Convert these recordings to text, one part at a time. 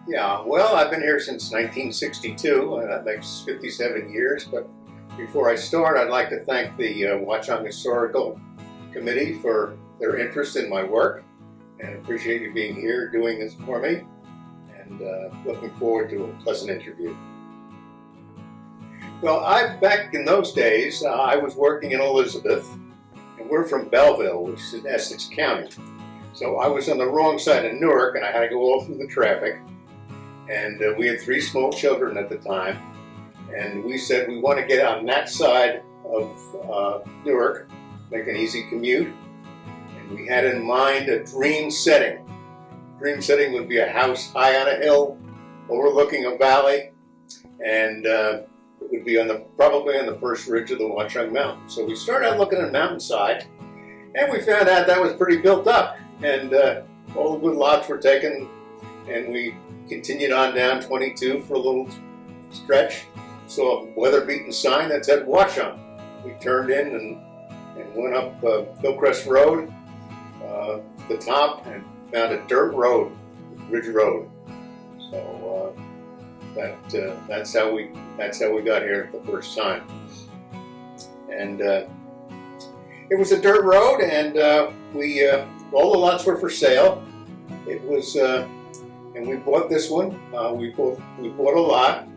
Yeah, well, I've been here since 1962, and that makes 57 years. But before I start, I'd like to thank the Watchung Historical Committee for their interest in my work, and appreciate you being here doing this for me, and looking forward to a pleasant interview. Well, back in those days, I was working in Elizabeth, and we're from Belleville, which is in Essex County. So I was on the wrong side of Newark, and I had to go all through the traffic. And we had 3 small children at the time, and we said we want to get on that side of Newark, make an easy commute. And we had in mind a dream setting. Dream setting would be a house high on a hill, overlooking a valley, and it would be probably on the first ridge of the Watchung Mountain. So we started out looking at a mountainside, and we found out that was pretty built up, and all the good lots were taken, and we continued on down 22 for a little stretch. Saw a weather-beaten sign that said Watchung. We turned in and went up Hillcrest Road to the top and found a dirt road, Ridge Road. So that's how we got here the first time. And it was a dirt road, and all the lots were for sale. It was. And we bought this one. We bought a lot,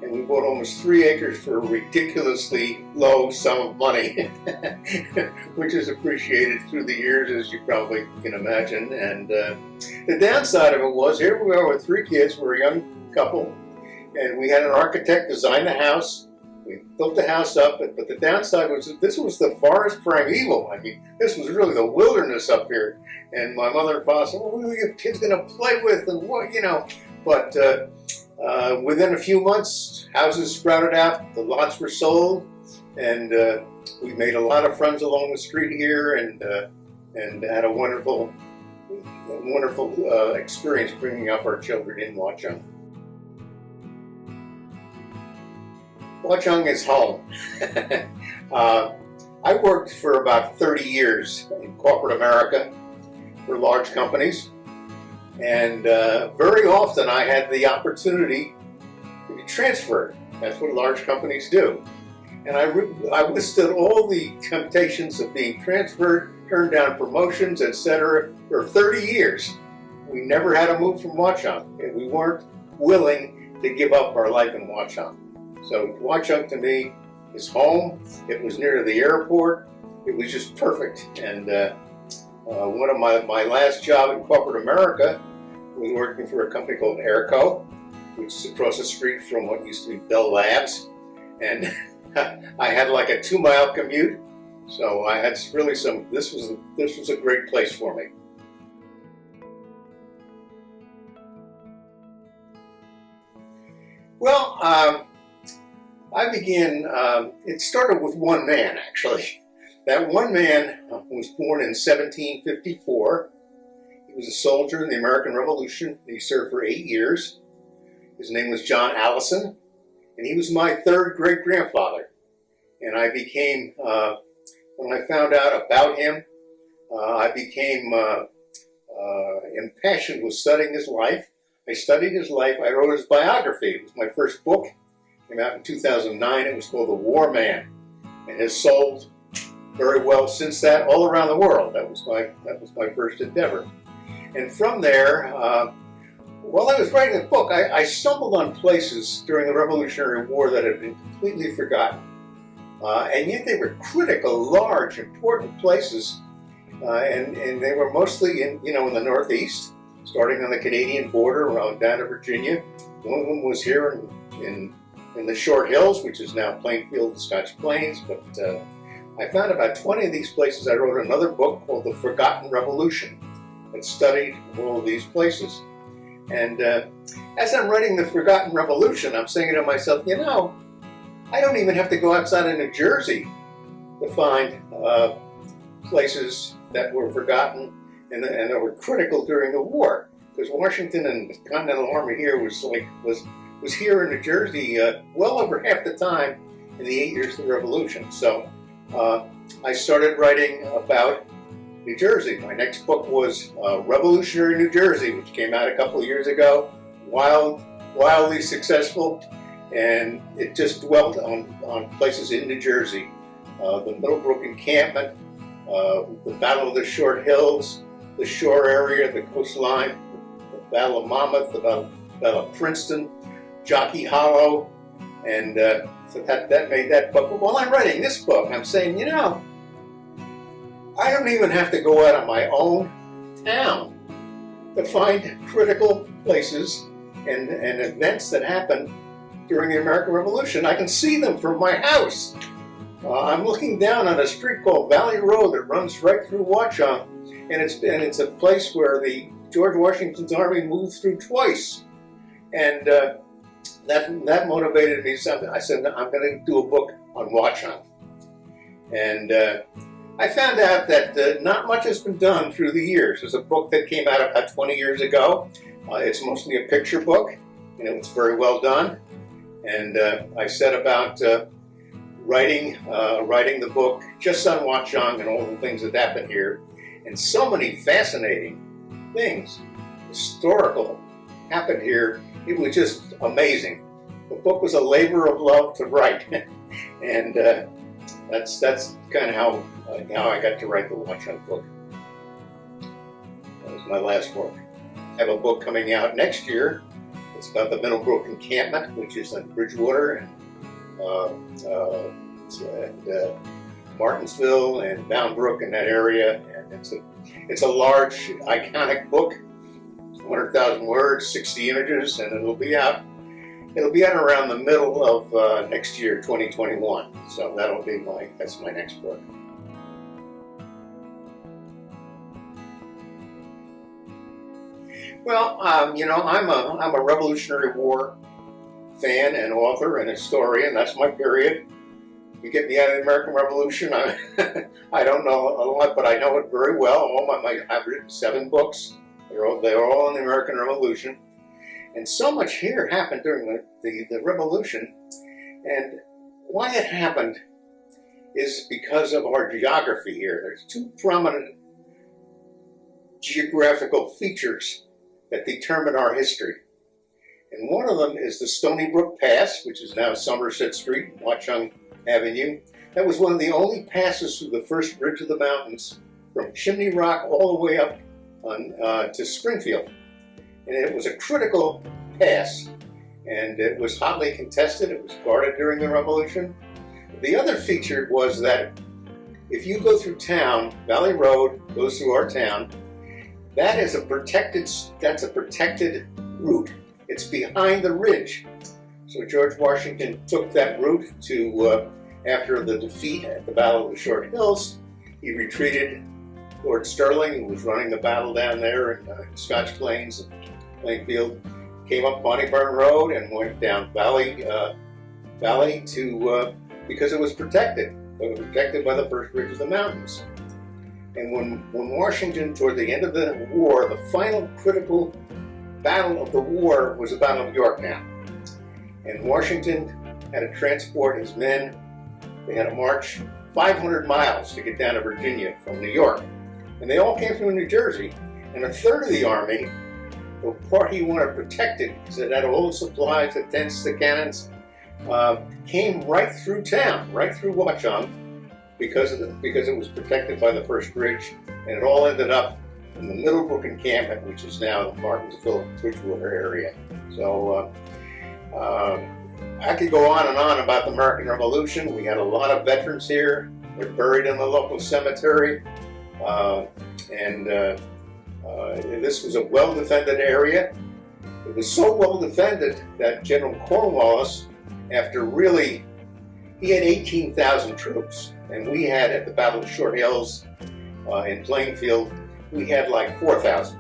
and we bought almost 3 acres for a ridiculously low sum of money, which is appreciated through the years, as you probably can imagine. And the downside of it was, here we are with 3 kids. We're a young couple, and we had an architect design the house. We built the house up, but the downside was that this was the forest primeval. I mean, this was really the wilderness up here. And my mother and father said, well, what are your kids going to play with? And what, But within a few months, houses sprouted out, the lots were sold, and we made a lot of friends along the street here, and had a wonderful experience bringing up our children in Watchung. Watchung is home. I worked for about 30 years in corporate America for large companies, and very often I had the opportunity to be transferred. That's what large companies do. And I withstood all the temptations of being transferred, turned down promotions, etc. for 30 years. We never had to move from Watchung. We weren't willing to give up our life in Watchung. So Watchung to me is home. It was near the airport. It was just perfect. And one of my last job in corporate America was working for a company called Airco, which is across the street from what used to be Bell Labs. And I had like a 2-mile commute. So I had really this was a great place for me. Well, I began, it started with one man, actually. That one man was born in 1754. He was a soldier in the American Revolution. He served for 8 years. His name was John Allison, and he was my 3rd great-grandfather. And I became, when I found out about him, I became impassioned with studying his life. I studied his life. I wrote his biography. It was my first book. Came out in 2009. It was called The War Man, and has sold very well since that all around the world. That was my first endeavor. And from there, while I was writing the book, I stumbled on places during the Revolutionary War that had been completely forgotten, and yet they were critical, large, important places, and they were mostly in the Northeast, starting on the Canadian border around down to Virginia. One of them was here in the Short Hills, which is now Plainfield, Scotch Plains, but I found about 20 of these places. I wrote another book called The Forgotten Revolution that studied all of these places. And as I'm writing The Forgotten Revolution, I'm saying to myself, I don't even have to go outside of New Jersey to find places that were forgotten and that were critical during the war. Because Washington and the Continental Army here was here in New Jersey well over half the time in the 8 years of the Revolution. So I started writing about New Jersey. My next book was Revolutionary New Jersey, which came out a couple of years ago. wildly successful, and it just dwelt on places in New Jersey. The Middlebrook Encampment, the Battle of the Short Hills, the shore area, the coastline, the Battle of Monmouth, the Battle of Princeton, Jockey Hollow, and so that made that book. But while I'm writing this book, I'm saying, you know, I don't even have to go out of my own town to find critical places and events that happened during the American Revolution. I can see them from my house. I'm looking down on a street called Valley Road that runs right through Watchung, and it's a place where the George Washington's army moved through twice, and that motivated me. I said, I'm going to do a book on Watchung, and I found out that not much has been done through the years. There's a book that came out about 20 years ago. It's mostly a picture book, and it was very well done. And I set about writing the book just on Watchung and all the things that happened here, and so many fascinating things, historical, happened here. It was just amazing. The book was a labor of love to write, and that's kind of how I got to write the Watchung book. That was my last work. I have a book coming out next year. It's about the Middlebrook Encampment, which is in Bridgewater and Martinsville and Bound Brook in that area. And it's a large, iconic book, 100,000 words, 60 images, and it'll be out around the middle of next year, 2021. So that's my next book. Well, you know, I'm a Revolutionary War fan and author and historian. That's my period. You get me out of the American Revolution, I don't know a lot, but I know it very well. I've written 7 books. They're all in the American Revolution. And so much here happened during the Revolution. And why it happened is because of our geography here. There's 2 prominent geographical features that determine our history. And one of them is the Stony Brook Pass, which is now Somerset Street, Watchung Avenue. That was one of the only passes through the first ridge of the mountains from Chimney Rock all the way up to Springfield. And it was a critical pass, and it was hotly contested. It was guarded during the Revolution. The other feature was that if you go through town, Valley Road goes through our town, that's a protected route. It's behind the ridge. So George Washington took that route to, after the defeat at the Battle of the Short Hills, he retreated. Lord Stirling, who was running the battle down there in Scotch Plains and Plainfield, came up Bonnyburn Road and went down Valley to, because it was protected. It was protected by the first ridge of the mountains. And when Washington, toward the end of the war, the final critical battle of the war was the Battle of Yorktown. And Washington had to transport his men. They had to march 500 miles to get down to Virginia from New York. And they all came through New Jersey. And a third of the army, the part he wanted protected, because it had all the supplies, the tents, the cannons, came right through town, right through Watchung, because it was protected by the first ridge, and it all ended up in the Middlebrook Encampment, which is now the Martinsville, Bridgewater area. So I could go on and on about the American Revolution. We had a lot of veterans here. They're buried in the local cemetery, and this was a well-defended area. It was so well-defended that General Cornwallis, after really, he had 18,000 troops. And we had, at the Battle of Short Hills in Plainfield, we had like 4,000.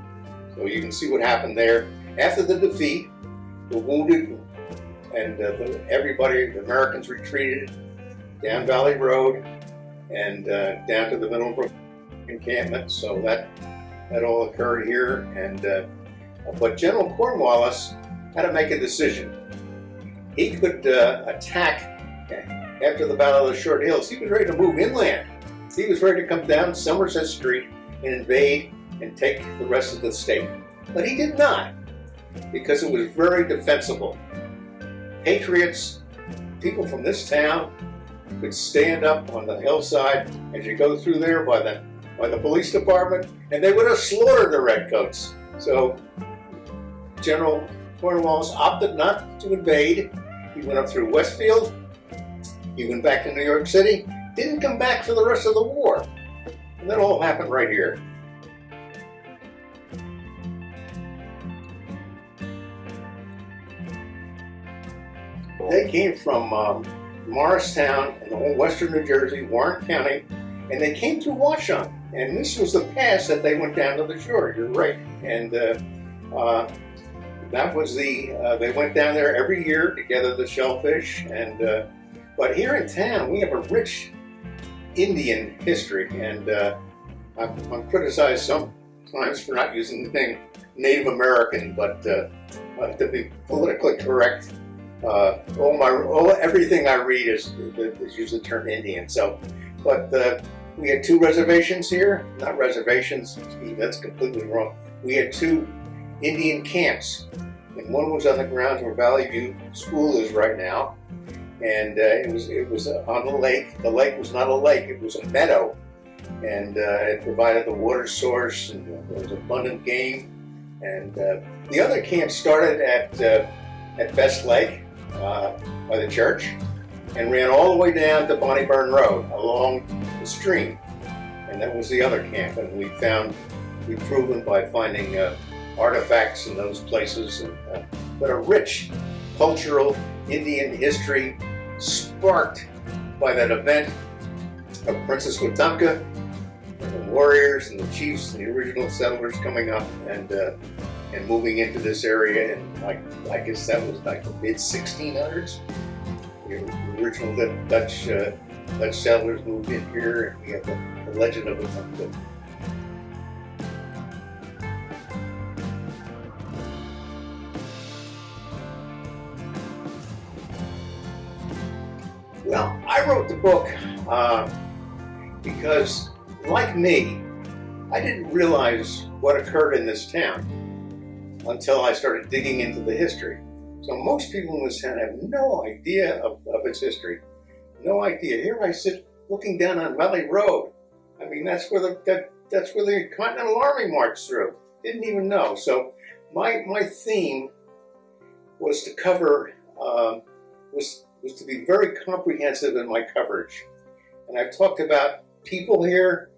So you can see what happened there. After the defeat, the wounded and everybody, the Americans retreated down Valley Road and down to the Middlebrook Encampment. So that all occurred here. And but General Cornwallis had to make a decision. He could attack. After the Battle of the Short Hills, he was ready to move inland. He was ready to come down Somerset Street and invade and take the rest of the state. But he did not. because it was very defensible. Patriots, people from this town, could stand up on the hillside as you go through there by the police department, and they would have slaughtered the redcoats. So General Cornwallis opted not to invade. He went up through Westfield. He went back to New York City. Didn't come back for the rest of the war. And that all happened right here. They came from Morristown in the whole western New Jersey, Warren County, and they came through Watchung. And this was the pass that they went down to the shore. You're right. And that was they went down there every year to gather the shellfish. And but here in town, we have a rich Indian history, and I'm criticized sometimes for not using the name Native American, but to be politically correct, everything I read is use the term Indian. So, but we had two reservations here, not reservations. That's completely wrong. We had two Indian camps, and one was on the grounds where Valley View School is right now, and it was on the lake. The lake was not a lake; it was a meadow, and it provided the water source, and there was abundant game. And the other camp started at Best Lake by the church, and ran all the way down to Bonnie Burn Road along the stream, and that was the other camp. And we've proven by finding artifacts in those places, and but a rich cultural Indian history sparked by that event of Princess Wetumpka, and the warriors and the chiefs and the original settlers coming up and moving into this area, and I guess that was like the mid-1600s. The original Dutch settlers moved in here, and we have the legend of Wetumpka. Well, I wrote the book because, like me, I didn't realize what occurred in this town until I started digging into the history. So most people in this town have no idea of its history. No idea. Here I sit looking down on Valley Road. I mean, that's where the Continental Army marched through. Didn't even know. So my theme was to cover was to be very comprehensive in my coverage. And I've talked about people here,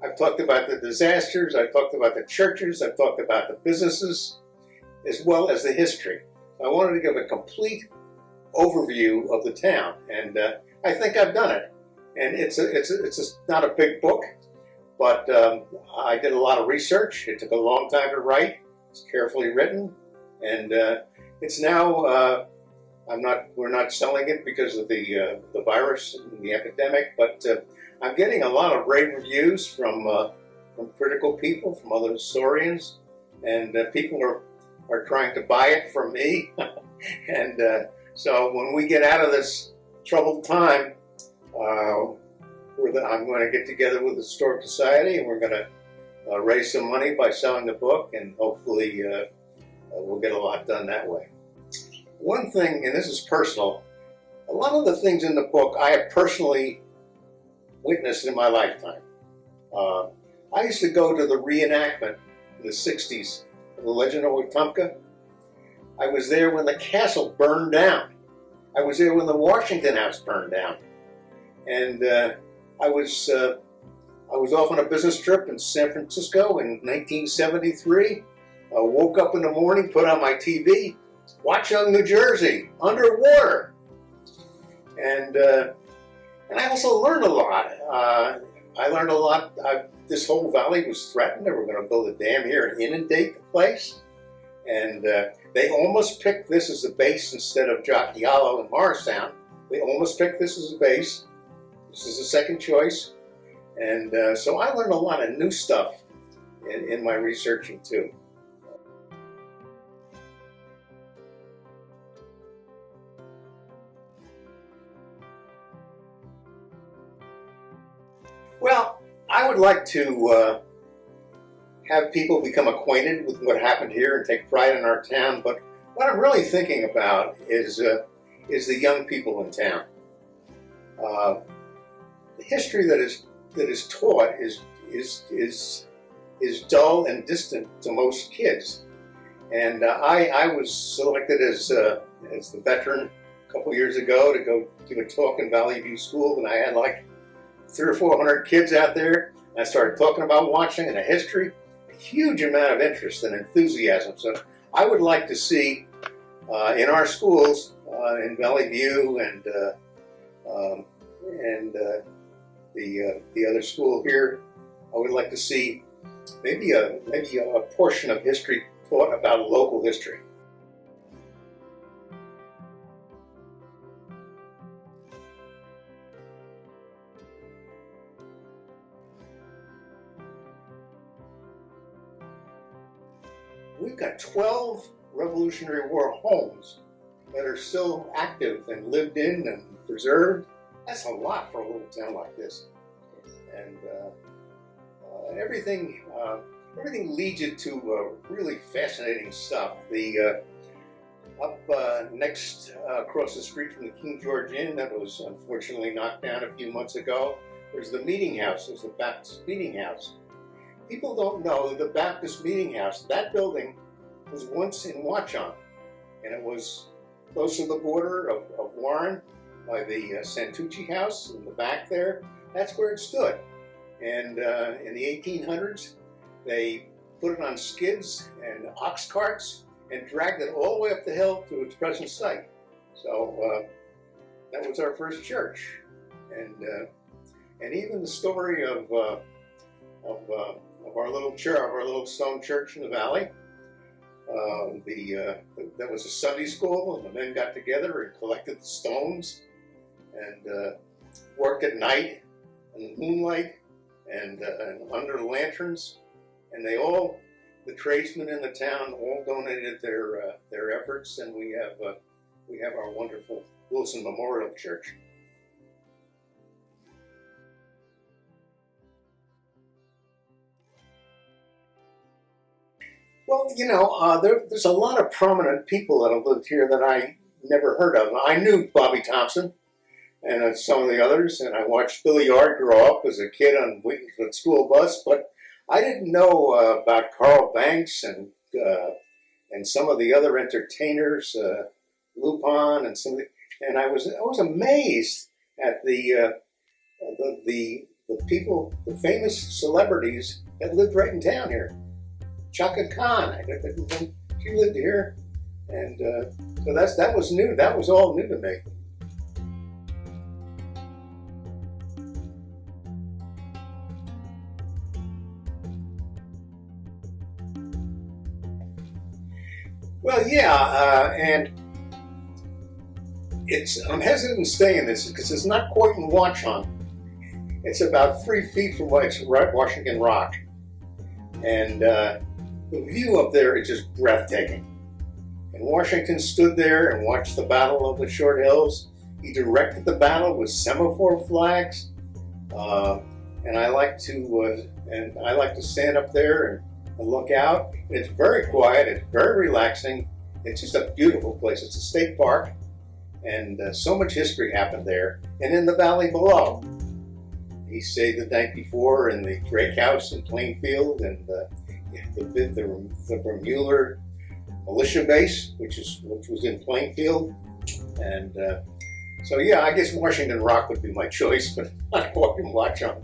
I've talked about the disasters, I've talked about the churches, I've talked about the businesses, as well as the history. I wanted to give a complete overview of the town, and I think I've done it. And it's not a big book, but I did a lot of research. It took a long time to write. It's carefully written, and it's now. We're not selling it because of the virus and the epidemic, but I'm getting a lot of rave reviews from critical people, from other historians, and people are trying to buy it from me. And so when we get out of this troubled time, I'm going to get together with the Historic Society, and we're going to raise some money by selling the book, and hopefully we'll get a lot done that way. One thing, and this is personal, a lot of the things in the book I have personally witnessed in my lifetime. I used to go to the reenactment in the 60s of the Legend of Wetumpka. I was there when the castle burned down. I was there when the Washington House burned down. And I was off on a business trip in San Francisco in 1973. I woke up in the morning, put on my TV, Watchung, New Jersey, underwater. And I also learned a lot. I learned a lot. This whole valley was threatened. They were going to build a dam here and inundate the place. And they almost picked this as a base instead of Jockey Hollow in Morristown. They almost picked this as a base. This is a second choice. And so I learned a lot of new stuff in my researching too. Well, I would like to have people become acquainted with what happened here and take pride in our town. But what I'm really thinking about is the young people in town. The history that is taught is dull and distant to most kids. And I was selected as the veteran a couple years ago to go give a talk in Valley View School, and I had like 300 or 400 kids out there. And I started talking about Watchung and the history. A huge amount of interest and enthusiasm. So I would like to see in our schools in Valley View and the other school here, I would like to see maybe a portion of history taught about local history. We've got 12 Revolutionary War homes that are still active and lived in and preserved. That's a lot for a little town like this. And everything leads you to really fascinating stuff. Up next, across the street from the King George Inn, that was unfortunately knocked down a few months ago, there's the meeting house. There's the Baptist meeting house. People don't know that the Baptist meeting house, that building, was once in Watchung, and it was close to the border of Warren by the Santucci house in the back there. That's where it stood. And in the 1800s, they put it on skids and ox carts and dragged it all the way up the hill to its present site. So that was our first church. And even the story of our little church, of our little stone church in the valley. That was a Sunday school, and the men got together and collected the stones and worked at night in the moonlight and under the lanterns. And the tradesmen in the town all donated their efforts, and we have our wonderful Wilson Memorial Church. Well, there's a lot of prominent people that have lived here that I never heard of. I knew Bobby Thompson and some of the others, and I watched Billy Yard grow up as a kid on Wheatonfoot school bus, but I didn't know about Carl Banks and some of the other entertainers, Lupin and some of and I was amazed at the people, the famous celebrities that lived right in town here. Chaka Khan, she lived here, and so that was new. That was all new to me. Well, yeah, and I'm hesitant in saying this because it's not quite in Watchung. It's about 3 feet from Washington Rock, and the view up there is just breathtaking. And Washington stood there and watched the Battle of the Short Hills. He directed the battle with semaphore flags, and I like to stand up there and look out. It's very quiet. It's very relaxing. It's just a beautiful place. It's a state park, and so much history happened there. And in the valley below, he stayed the night before in the Drake House in Plainfield, and the Bermuda militia base, which was in Plainfield, and so yeah, I guess Washington Rock would be my choice, but not Watchung.